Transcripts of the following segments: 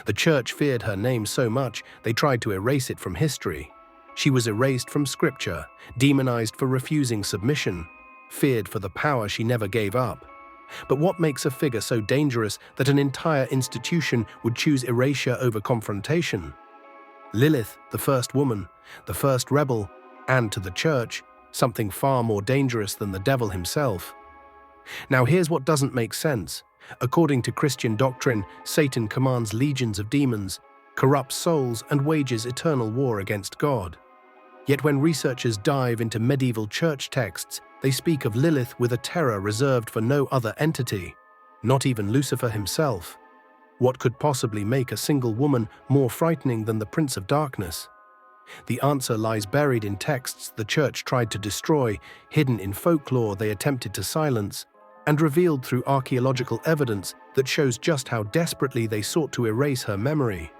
The church feared her name so much they tried to erase it from history. She was erased from scripture, demonized for refusing submission, feared for the power she never gave up. But what makes a figure so dangerous that an entire institution would choose erasure over confrontation? Lilith, the first woman, the first rebel, and to the church, something far more dangerous than the devil himself. Now here's what doesn't make sense. According to Christian doctrine, Satan commands legions of demons, corrupts souls, and wages eternal war against God. Yet when researchers dive into medieval church texts, they speak of Lilith with a terror reserved for no other entity, not even Lucifer himself. What could possibly make a single woman more frightening than the Prince of Darkness? The answer lies buried in texts the church tried to destroy, hidden in folklore they attempted to silence, and revealed through archaeological evidence that shows just how desperately they sought to erase her memory.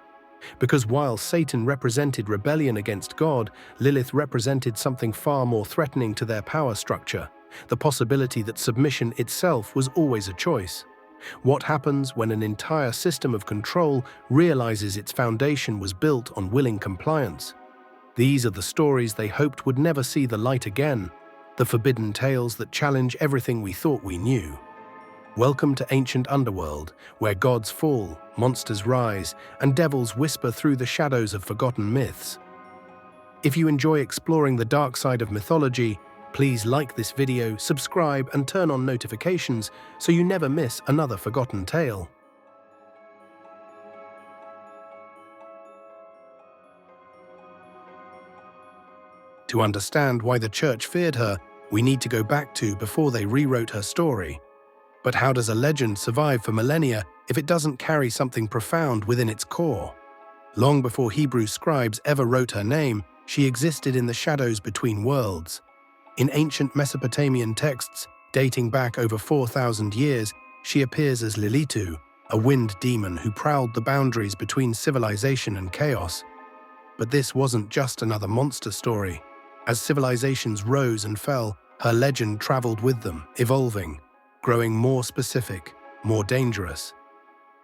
Because while Satan represented rebellion against God, Lilith represented something far more threatening to their power structure, the possibility that submission itself was always a choice. What happens when an entire system of control realizes its foundation was built on willing compliance? These are the stories they hoped would never see the light again, the forbidden tales that challenge everything we thought we knew. Welcome to ancient Underworld, where gods fall, monsters rise, and devils whisper through the shadows of forgotten myths. If you enjoy exploring the dark side of mythology, please like this video, subscribe, and turn on notifications so you never miss another forgotten tale. To understand why the church feared her, we need to go back to before they rewrote her story. But how does a legend survive for millennia if it doesn't carry something profound within its core? Long before Hebrew scribes ever wrote her name, she existed in the shadows between worlds. In ancient Mesopotamian texts, dating back over 4,000 years, she appears as Lilith, a wind demon who prowled the boundaries between civilization and chaos. But this wasn't just another monster story. As civilizations rose and fell, her legend traveled with them, evolving, growing more specific, more dangerous.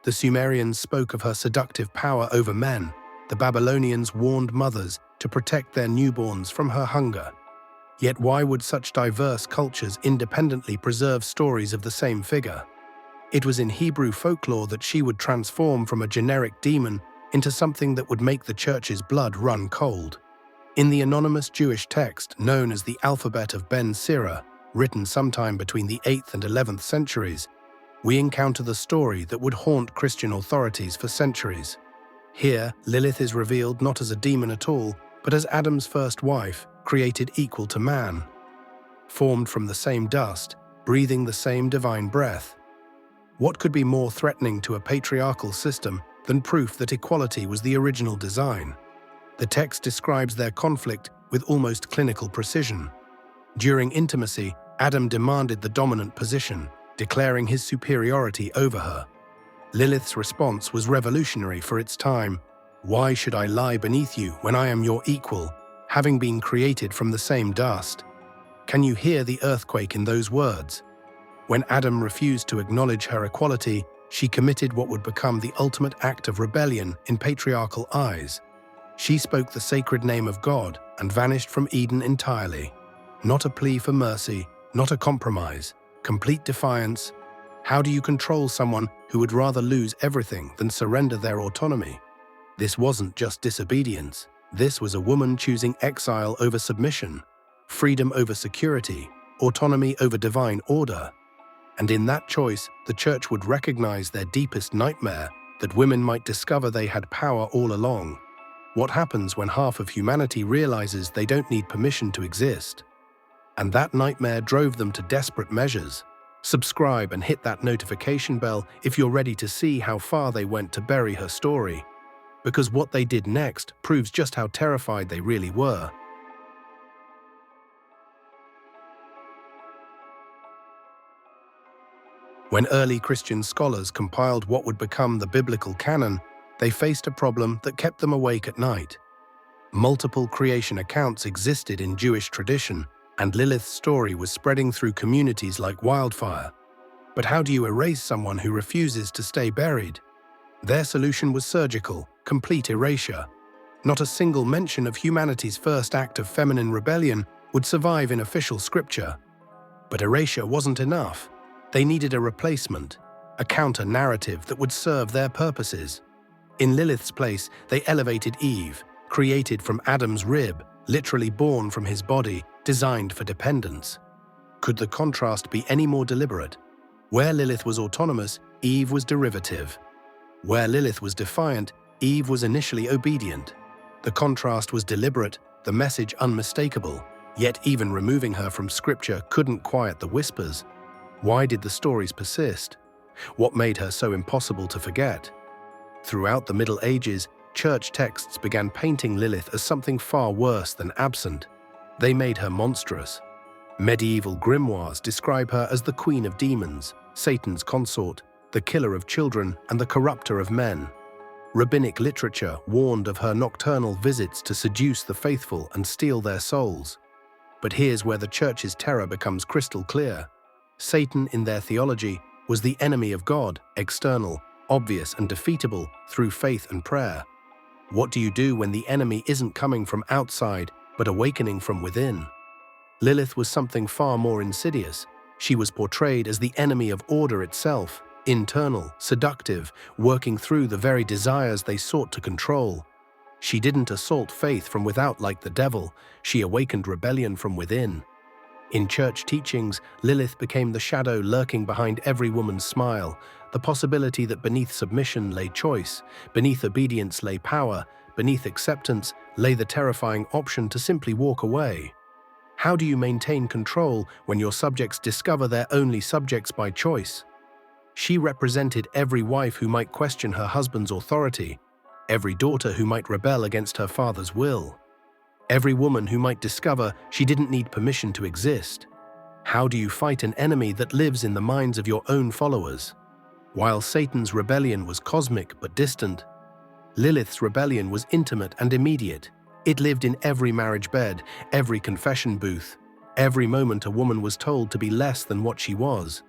The Sumerians spoke of her seductive power over men. The Babylonians warned mothers to protect their newborns from her hunger. Yet why would such diverse cultures independently preserve stories of the same figure? It was in Hebrew folklore that she would transform from a generic demon into something that would make the church's blood run cold. In the anonymous Jewish text known as the Alphabet of Ben Sira, written sometime between the 8th and 11th centuries, we encounter the story that would haunt Christian authorities for centuries. Here, Lilith is revealed not as a demon at all, but as Adam's first wife, created equal to man. Formed from the same dust, breathing the same divine breath. What could be more threatening to a patriarchal system than proof that equality was the original design? The text describes their conflict with almost clinical precision. During intimacy, Adam demanded the dominant position, declaring his superiority over her. Lilith's response was revolutionary for its time. "Why should I lie beneath you when I am your equal, having been created from the same dust?" Can you hear the earthquake in those words? When Adam refused to acknowledge her equality, she committed what would become the ultimate act of rebellion in patriarchal eyes. She spoke the sacred name of God and vanished from Eden entirely. Not a plea for mercy, not a compromise, complete defiance. How do you control someone who would rather lose everything than surrender their autonomy? This wasn't just disobedience. This was a woman choosing exile over submission, freedom over security, autonomy over divine order. And in that choice, the church would recognize their deepest nightmare, that women might discover they had power all along. What happens when half of humanity realizes they don't need permission to exist? And that nightmare drove them to desperate measures. Subscribe and hit that notification bell if you're ready to see how far they went to bury her story. Because what they did next proves just how terrified they really were. When early Christian scholars compiled what would become the biblical canon, they faced a problem that kept them awake at night. Multiple creation accounts existed in Jewish tradition, and Lilith's story was spreading through communities like wildfire. But how do you erase someone who refuses to stay buried? Their solution was surgical, complete erasure. Not a single mention of humanity's first act of feminine rebellion would survive in official scripture. But erasure wasn't enough. They needed a replacement, a counter-narrative that would serve their purposes. In Lilith's place, they elevated Eve, created from Adam's rib, literally born from his body, designed for dependence. Could the contrast be any more deliberate? Where Lilith was autonomous, Eve was derivative. Where Lilith was defiant, Eve was initially obedient. The contrast was deliberate, the message unmistakable, yet even removing her from scripture couldn't quiet the whispers. Why did the stories persist? What made her so impossible to forget? Throughout the Middle Ages, church texts began painting Lilith as something far worse than absent. They made her monstrous. Medieval grimoires describe her as the queen of demons, Satan's consort, the killer of children, and the corrupter of men. Rabbinic literature warned of her nocturnal visits to seduce the faithful and steal their souls. But here's where the church's terror becomes crystal clear. Satan, in their theology, was the enemy of God, external, obvious and defeatable through faith and prayer. What do you do when the enemy isn't coming from outside, but awakening from within? Lilith was something far more insidious. She was portrayed as the enemy of order itself, internal, seductive, working through the very desires they sought to control. She didn't assault faith from without like the devil, she awakened rebellion from within. In church teachings, Lilith became the shadow lurking behind every woman's smile, the possibility that beneath submission lay choice, beneath obedience lay power, beneath acceptance lay the terrifying option to simply walk away. How do you maintain control when your subjects discover they're only subjects by choice? She represented every wife who might question her husband's authority, every daughter who might rebel against her father's will, every woman who might discover she didn't need permission to exist. How do you fight an enemy that lives in the minds of your own followers? While Satan's rebellion was cosmic but distant, Lilith's rebellion was intimate and immediate. It lived in every marriage bed, every confession booth, every moment a woman was told to be less than what she was.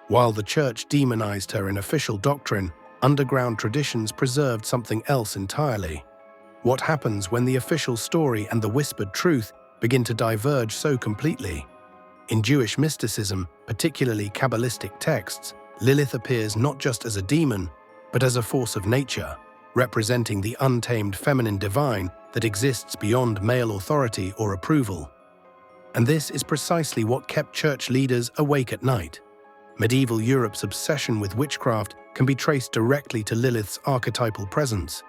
While the church demonized her in official doctrine, underground traditions preserved something else entirely. What happens when the official story and the whispered truth begin to diverge so completely? In Jewish mysticism, particularly Kabbalistic texts, Lilith appears not just as a demon, but as a force of nature, representing the untamed feminine divine that exists beyond male authority or approval. And this is precisely what kept church leaders awake at night. Medieval Europe's obsession with witchcraft can be traced directly to Lilith's archetypal presence.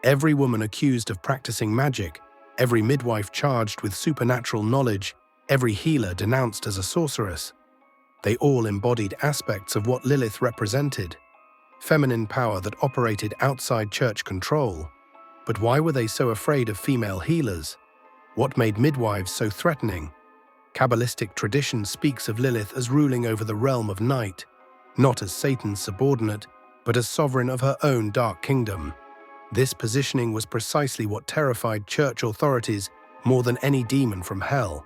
Every woman accused of practicing magic, every midwife charged with supernatural knowledge, every healer denounced as a sorceress. They all embodied aspects of what Lilith represented, feminine power that operated outside church control. But why were they so afraid of female healers? What made midwives so threatening? Kabbalistic tradition speaks of Lilith as ruling over the realm of night, not as Satan's subordinate, but as sovereign of her own dark kingdom. This positioning was precisely what terrified church authorities more than any demon from hell.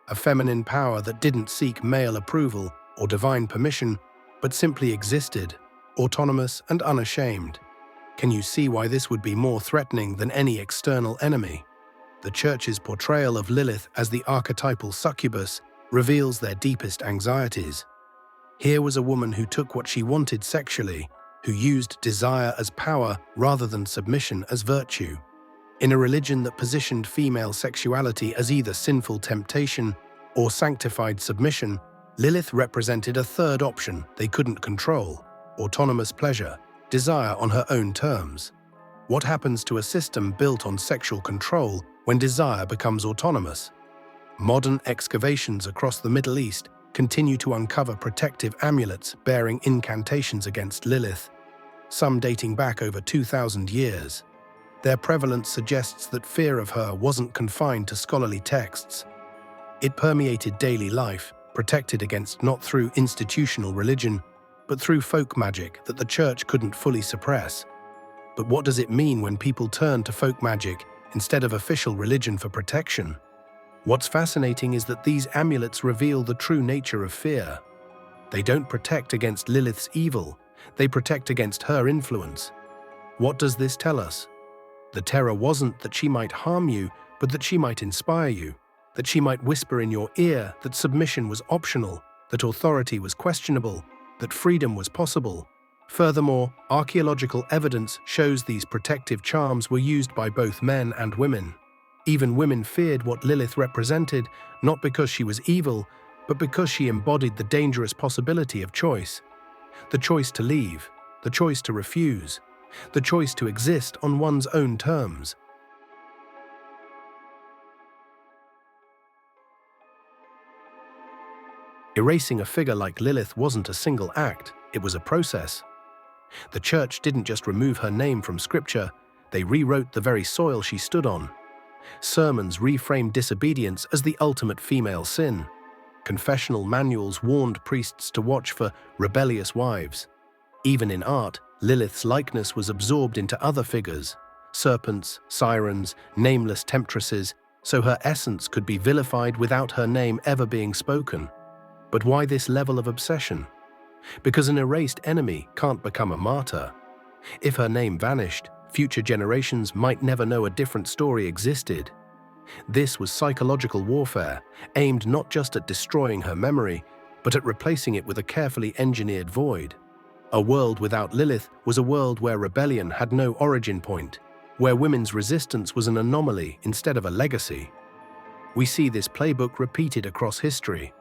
A feminine power that didn't seek male approval or divine permission, but simply existed, autonomous and unashamed. Can you see why this would be more threatening than any external enemy? The church's portrayal of Lilith as the archetypal succubus reveals their deepest anxieties. Here was a woman who took what she wanted sexually, who used desire as power rather than submission as virtue. In a religion that positioned female sexuality as either sinful temptation or sanctified submission, Lilith represented a third option they couldn't control: autonomous pleasure, desire on her own terms. What happens to a system built on sexual control when desire becomes autonomous? Modern excavations across the Middle East continue to uncover protective amulets bearing incantations against Lilith, some dating back over 2,000 years. Their prevalence suggests that fear of her wasn't confined to scholarly texts. It permeated daily life, protected against not through institutional religion, but through folk magic that the church couldn't fully suppress. But what does it mean when people turn to folk magic instead of official religion for protection? What's fascinating is that these amulets reveal the true nature of fear. They don't protect against Lilith's evil, they protect against her influence. What does this tell us? The terror wasn't that she might harm you, but that she might inspire you, that she might whisper in your ear that submission was optional, that authority was questionable, that freedom was possible. Furthermore, archaeological evidence shows these protective charms were used by both men and women. Even women feared what Lilith represented, not because she was evil, but because she embodied the dangerous possibility of choice. The choice to leave, the choice to refuse, the choice to exist on one's own terms. Erasing a figure like Lilith wasn't a single act, it was a process. The church didn't just remove her name from scripture, they rewrote the very soil she stood on. Sermons reframed disobedience as the ultimate female sin. Confessional manuals warned priests to watch for rebellious wives. Even in art, Lilith's likeness was absorbed into other figures, serpents, sirens, nameless temptresses, so her essence could be vilified without her name ever being spoken. But why this level of obsession? Because an erased enemy can't become a martyr. If her name vanished, future generations might never know a different story existed. This was psychological warfare, aimed not just at destroying her memory, but at replacing it with a carefully engineered void. A world without Lilith was a world where rebellion had no origin point, where women's resistance was an anomaly instead of a legacy. We see this playbook repeated across history.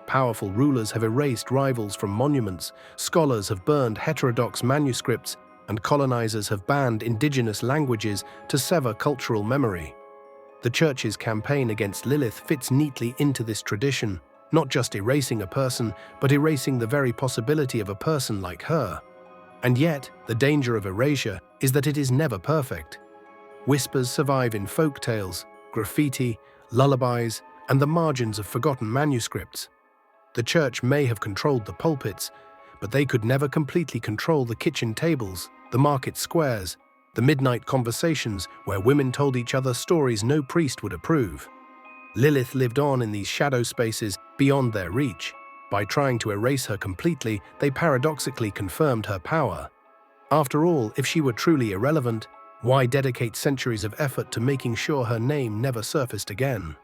Powerful rulers have erased rivals from monuments, scholars have burned heterodox manuscripts, and colonizers have banned indigenous languages to sever cultural memory. The Church's campaign against Lilith fits neatly into this tradition, not just erasing a person, but erasing the very possibility of a person like her. And yet, the danger of erasure is that it is never perfect. Whispers survive in folk tales, graffiti, lullabies, and the margins of forgotten manuscripts. The Church may have controlled the pulpits, but they could never completely control the kitchen tables, the market squares, the midnight conversations where women told each other stories no priest would approve. Lilith lived on in these shadow spaces beyond their reach. By trying to erase her completely, they paradoxically confirmed her power. After all, if she were truly irrelevant, why dedicate centuries of effort to making sure her name never surfaced again?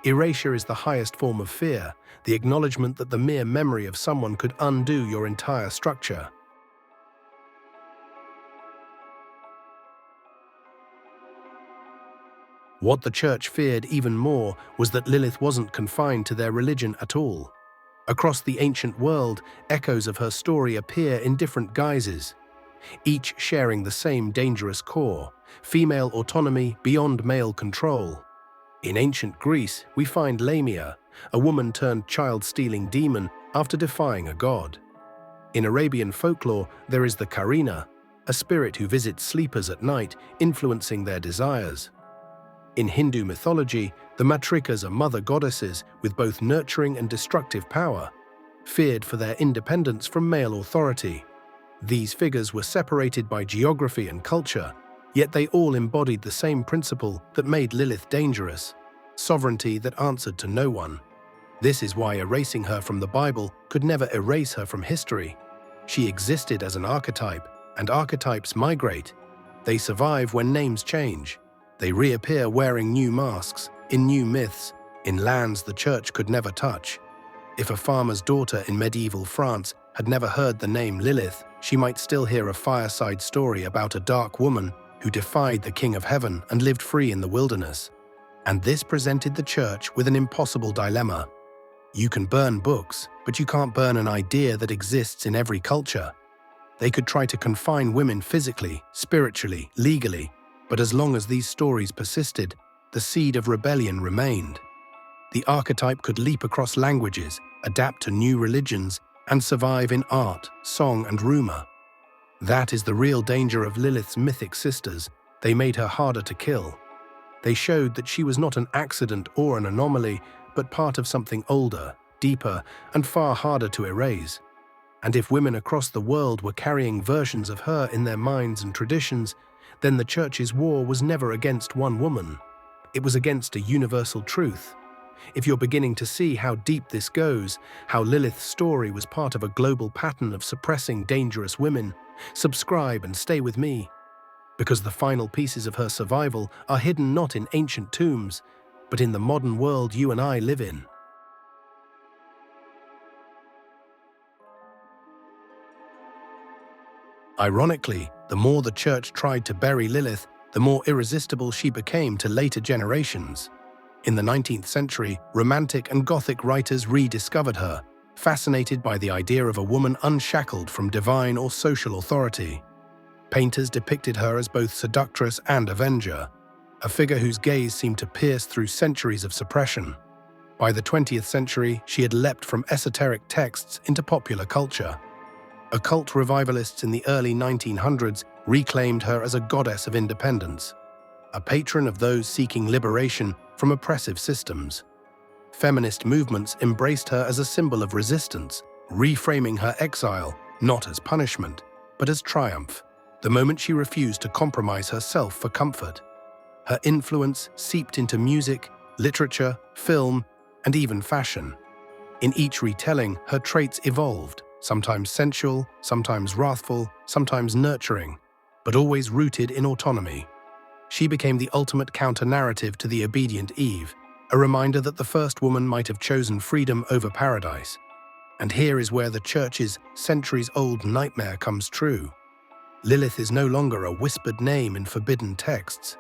Erasure is the highest form of fear, the acknowledgement that the mere memory of someone could undo your entire structure. What the Church feared even more was that Lilith wasn't confined to their religion at all. Across the ancient world, echoes of her story appear in different guises, each sharing the same dangerous core: female autonomy beyond male control. In ancient Greece, we find Lamia, a woman-turned-child-stealing demon after defying a god. In Arabian folklore, there is the Karina, a spirit who visits sleepers at night, influencing their desires. In Hindu mythology, the Matrikas are mother goddesses with both nurturing and destructive power, feared for their independence from male authority. These figures were separated by geography and culture, yet they all embodied the same principle that made Lilith dangerous: sovereignty that answered to no one. This is why erasing her from the Bible could never erase her from history. She existed as an archetype, and archetypes migrate. They survive when names change. They reappear wearing new masks, in new myths, in lands the Church could never touch. If a farmer's daughter in medieval France had never heard the name Lilith, she might still hear a fireside story about a dark woman who defied the King of Heaven and lived free in the wilderness. And this presented the Church with an impossible dilemma. You can burn books, but you can't burn an idea that exists in every culture. They could try to confine women physically, spiritually, legally, but as long as these stories persisted, the seed of rebellion remained. The archetype could leap across languages, adapt to new religions, and survive in art, song, and rumor. That is the real danger of Lilith's mythic sisters. They made her harder to kill. They showed that she was not an accident or an anomaly, but part of something older, deeper, and far harder to erase. And if women across the world were carrying versions of her in their minds and traditions, then the Church's war was never against one woman. It was against a universal truth. If you're beginning to see how deep this goes, how Lilith's story was part of a global pattern of suppressing dangerous women, subscribe and stay with me. Because the final pieces of her survival are hidden not in ancient tombs, but in the modern world you and I live in. Ironically, the more the church tried to bury Lilith, the more irresistible she became to later generations. In the 19th century, Romantic and Gothic writers rediscovered her, fascinated by the idea of a woman unshackled from divine or social authority. Painters depicted her as both seductress and avenger, a figure whose gaze seemed to pierce through centuries of suppression. By the 20th century, she had leapt from esoteric texts into popular culture. Occult revivalists in the early 1900s reclaimed her as a goddess of independence, a patron of those seeking liberation from oppressive systems. Feminist movements embraced her as a symbol of resistance, reframing her exile not as punishment, but as triumph, the moment she refused to compromise herself for comfort. Her influence seeped into music, literature, film, and even fashion. In each retelling, her traits evolved, sometimes sensual, sometimes wrathful, sometimes nurturing, but always rooted in autonomy. She became the ultimate counter-narrative to the obedient Eve, a reminder that the first woman might have chosen freedom over paradise. And here is where the church's centuries-old nightmare comes true. Lilith is no longer a whispered name in forbidden texts.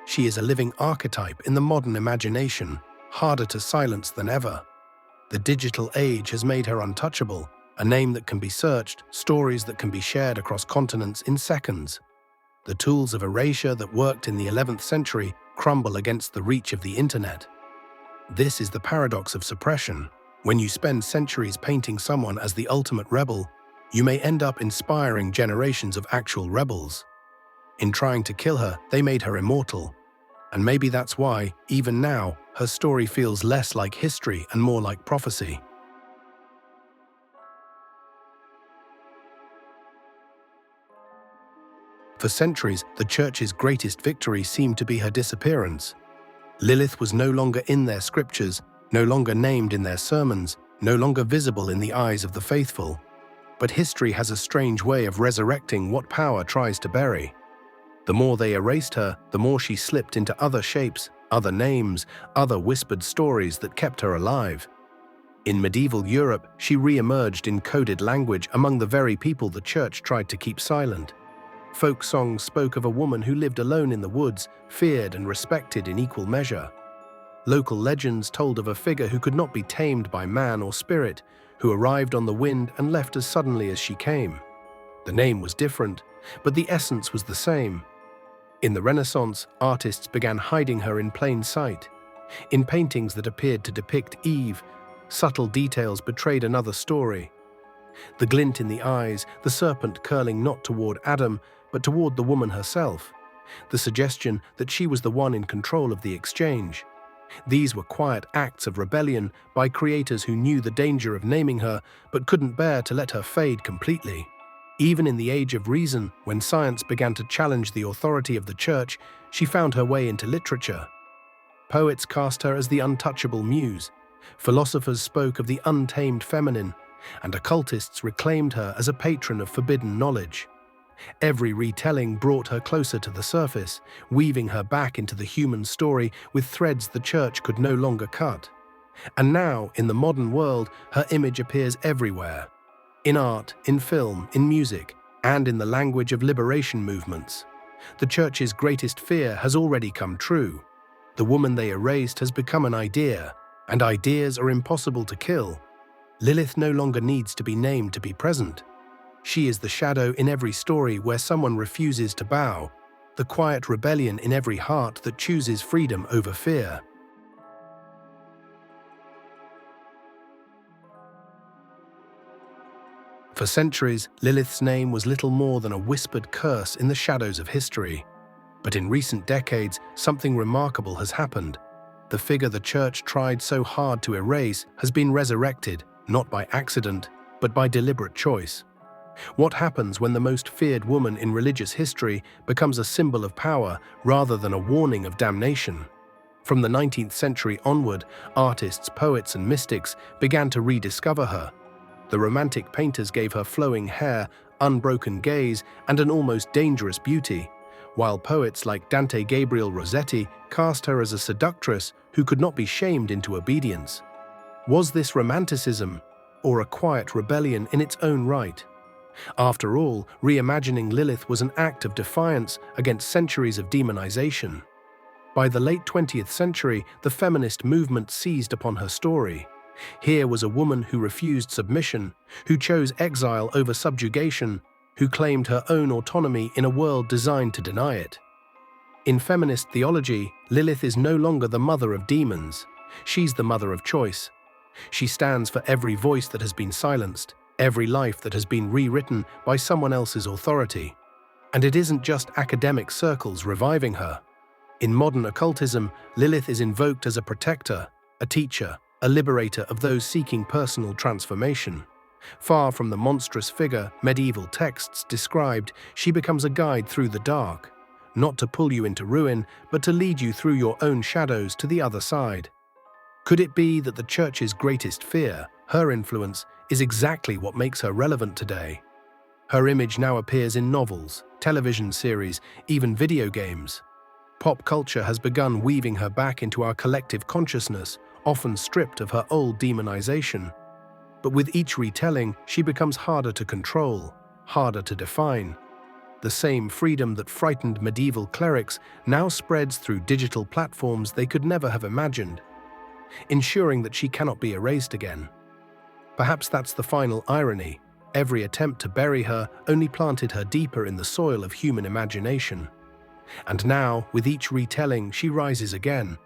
She is a living archetype in the modern imagination, harder to silence than ever. The digital age has made her untouchable, a name that can be searched, stories that can be shared across continents in seconds. The tools of erasure that worked in the 11th century crumble against the reach of the internet. This is the paradox of suppression. When you spend centuries painting someone as the ultimate rebel, you may end up inspiring generations of actual rebels. In trying to kill her, they made her immortal. And maybe that's why, even now, her story feels less like history and more like prophecy. For centuries, the church's greatest victory seemed to be her disappearance. Lilith was no longer in their scriptures, no longer named in their sermons, no longer visible in the eyes of the faithful. But history has a strange way of resurrecting what power tries to bury. The more they erased her, the more she slipped into other shapes, other names, other whispered stories that kept her alive. In medieval Europe, she re-emerged in coded language among the very people the church tried to keep silent. Folk songs spoke of a woman who lived alone in the woods, feared and respected in equal measure. Local legends told of a figure who could not be tamed by man or spirit, who arrived on the wind and left as suddenly as she came. The name was different, but the essence was the same. In the Renaissance, artists began hiding her in plain sight. In paintings that appeared to depict Eve, subtle details betrayed another story. The glint in the eyes, the serpent curling not toward Adam, but toward the woman herself. The suggestion that she was the one in control of the exchange. These were quiet acts of rebellion by creators who knew the danger of naming her, but couldn't bear to let her fade completely. Even in the age of reason, when science began to challenge the authority of the church, she found her way into literature. Poets cast her as the untouchable muse. Philosophers spoke of the untamed feminine, and occultists reclaimed her as a patron of forbidden knowledge. Every retelling brought her closer to the surface, weaving her back into the human story with threads the church could no longer cut. And now, in the modern world, her image appears everywhere. In art, in film, in music, and in the language of liberation movements. The church's greatest fear has already come true. The woman they erased has become an idea, and ideas are impossible to kill. Lilith no longer needs to be named to be present. She is the shadow in every story where someone refuses to bow, the quiet rebellion in every heart that chooses freedom over fear. For centuries, Lilith's name was little more than a whispered curse in the shadows of history. But in recent decades, something remarkable has happened. The figure the church tried so hard to erase has been resurrected, not by accident, but by deliberate choice. What happens when the most feared woman in religious history becomes a symbol of power rather than a warning of damnation? From the 19th century onward, artists, poets, and mystics began to rediscover her. The Romantic painters gave her flowing hair, unbroken gaze, and an almost dangerous beauty, while poets like Dante Gabriel Rossetti cast her as a seductress who could not be shamed into obedience. Was this romanticism, or a quiet rebellion in its own right? After all, reimagining Lilith was an act of defiance against centuries of demonization. By the late 20th century, the feminist movement seized upon her story. Here was a woman who refused submission, who chose exile over subjugation, who claimed her own autonomy in a world designed to deny it. In feminist theology, Lilith is no longer the mother of demons. She's the mother of choice. She stands for every voice that has been silenced, every life that has been rewritten by someone else's authority. And it isn't just academic circles reviving her. In modern occultism, Lilith is invoked as a protector, a teacher, a liberator of those seeking personal transformation. Far from the monstrous figure medieval texts described, she becomes a guide through the dark, not to pull you into ruin, but to lead you through your own shadows to the other side. Could it be that the Church's greatest fear, her influence, is exactly what makes her relevant today? Her image now appears in novels, television series, even video games. Pop culture has begun weaving her back into our collective consciousness, often stripped of her old demonization. But with each retelling, she becomes harder to control, harder to define. The same freedom that frightened medieval clerics now spreads through digital platforms they could never have imagined, ensuring that she cannot be erased again. Perhaps that's the final irony. Every attempt to bury her only planted her deeper in the soil of human imagination. And now, with each retelling, she rises again.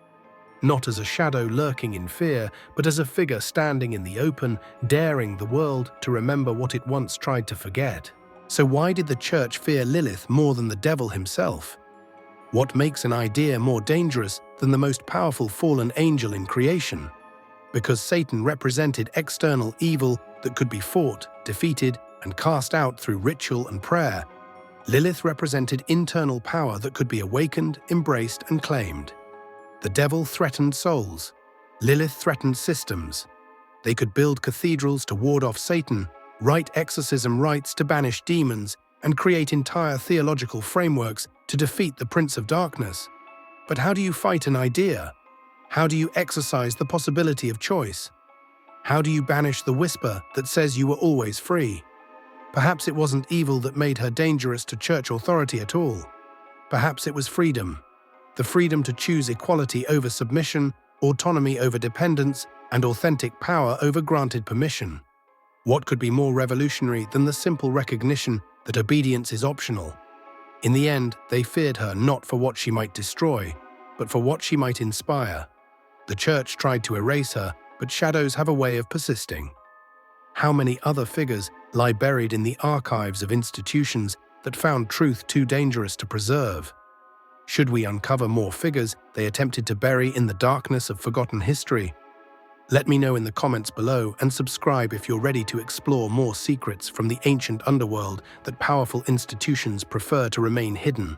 Not as a shadow lurking in fear, but as a figure standing in the open, daring the world to remember what it once tried to forget. So why did the Church fear Lilith more than the devil himself? What makes an idea more dangerous than the most powerful fallen angel in creation? Because Satan represented external evil that could be fought, defeated, and cast out through ritual and prayer, Lilith represented internal power that could be awakened, embraced, and claimed. The devil threatened souls. Lilith threatened systems. They could build cathedrals to ward off Satan, write exorcism rites to banish demons, and create entire theological frameworks to defeat the Prince of Darkness. But how do you fight an idea? How do you exercise the possibility of choice? How do you banish the whisper that says you were always free? Perhaps it wasn't evil that made her dangerous to church authority at all. Perhaps it was freedom. The freedom to choose equality over submission, autonomy over dependence, and authentic power over granted permission. What could be more revolutionary than the simple recognition that obedience is optional? In the end, they feared her not for what she might destroy, but for what she might inspire. The Church tried to erase her, but shadows have a way of persisting. How many other figures lie buried in the archives of institutions that found truth too dangerous to preserve? Should we uncover more figures they attempted to bury in the darkness of forgotten history? Let me know in the comments below and subscribe if you're ready to explore more secrets from the ancient underworld that powerful institutions prefer to remain hidden.